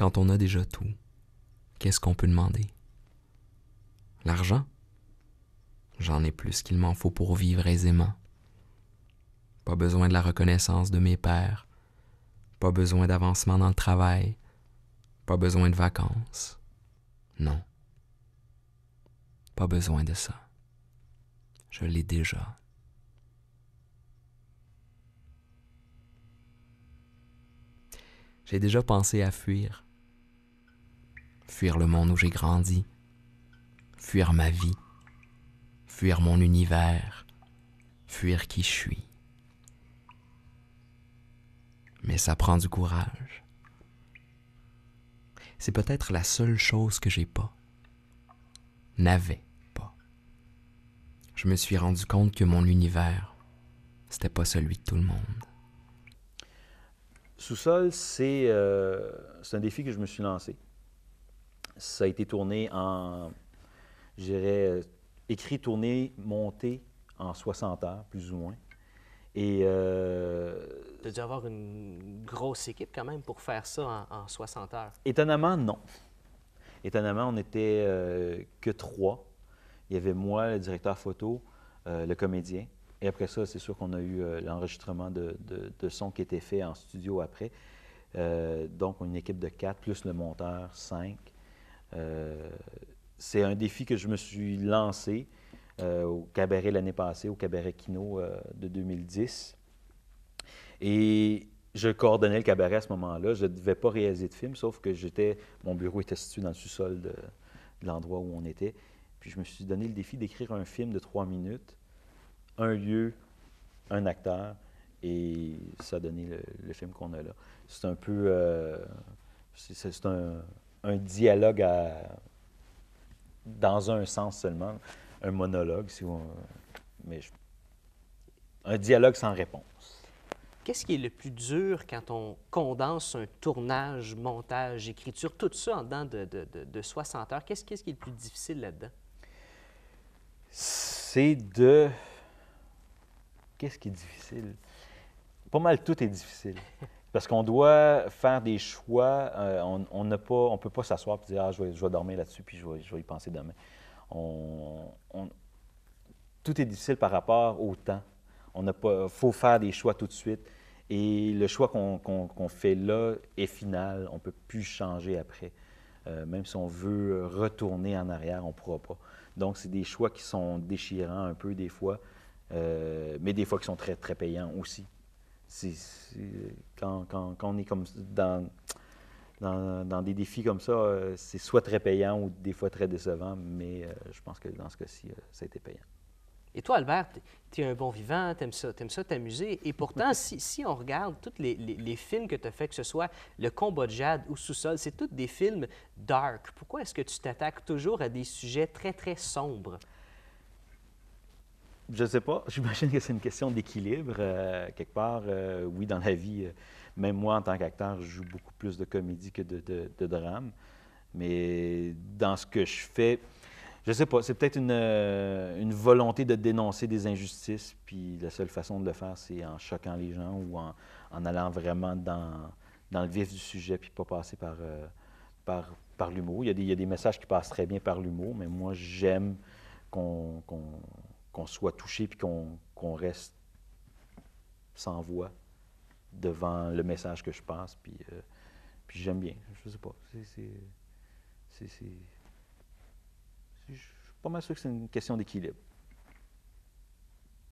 Quand on a déjà tout, qu'est-ce qu'on peut demander? L'argent? J'en ai plus qu'il m'en faut pour vivre aisément. Pas besoin de la reconnaissance de mes pairs, pas besoin d'avancement dans le travail, pas besoin de vacances. Non, pas besoin de ça. Je l'ai déjà. J'ai déjà pensé à fuir. Fuir le monde où j'ai grandi. Fuir ma vie. Fuir mon univers. Fuir qui je suis. Mais ça prend du courage. C'est peut-être la seule chose que j'ai pas. N'avais pas. Je me suis rendu compte que mon univers, c'était pas celui de tout le monde. Sous-sol, c'est un défi que je me suis lancé. Ça a été tourné en, je dirais, écrit, tourné, monté en 60 heures, plus ou moins. Et Tu as dû avoir une grosse équipe quand même pour faire ça en 60 heures. étonnamment, non. Étonnamment, on n'était que 3. Il y avait moi, le directeur photo, le comédien. Et après ça, c'est sûr qu'on a eu l'enregistrement de son qui était fait en studio après. Donc, une équipe de 4, plus le monteur, 5. C'est un défi que je me suis lancé au Cabaret l'année passée, au Cabaret Kino de 2010. Et je coordonnais le cabaret à ce moment-là. Je ne devais pas réaliser de film, sauf que mon bureau était situé dans le sous-sol de l'endroit où on était. Puis je me suis donné le défi d'écrire un film de 3 minutes, un lieu, un acteur, et ça a donné le film qu'on a là. C'est un peu... c'est un dialogue dans un sens seulement, un monologue, un dialogue sans réponse. Qu'est-ce qui est le plus dur quand on condense un tournage, montage, écriture, tout ça en dedans de 60 heures? Qu'est-ce qui est le plus difficile là-dedans? C'est de... Qu'est-ce qui est difficile? Pas mal tout est difficile. Parce qu'on doit faire des choix. On ne peut pas s'asseoir et dire « Ah, je vais dormir là-dessus, puis je vais y penser demain. » Tout est difficile par rapport au temps. Il faut faire des choix tout de suite. Et le choix qu'on fait là est final. On ne peut plus changer après. Même si on veut retourner en arrière, on ne pourra pas. Donc, c'est des choix qui sont déchirants un peu des fois, mais des fois qui sont très, très payants aussi. Quand on est comme dans des défis comme ça, c'est soit très payant ou des fois très décevant, mais je pense que dans ce cas-ci, ça a été payant. Et toi, Albert, tu es un bon vivant, tu aimes ça t'amuser. Et pourtant, si on regarde tous les films que tu as faits, que ce soit Le combat de Jade ou Sous-sol, c'est tous des films dark. Pourquoi est-ce que tu t'attaques toujours à des sujets très, très sombres? Je ne sais pas. J'imagine que c'est une question d'équilibre. Quelque part, oui, dans la vie, même moi, en tant qu'acteur, je joue beaucoup plus de comédie que de drame. Mais dans ce que je fais, je ne sais pas, c'est peut-être une volonté de dénoncer des injustices, puis la seule façon de le faire, c'est en choquant les gens ou en allant vraiment dans le vif du sujet, puis pas passer par l'humour. Il y a des messages qui passent très bien par l'humour, mais moi, j'aime qu'on soit touché, puis qu'on reste sans voix devant le message que je passe, puis j'aime bien, je ne sais pas, je suis pas mal sûr que c'est une question d'équilibre.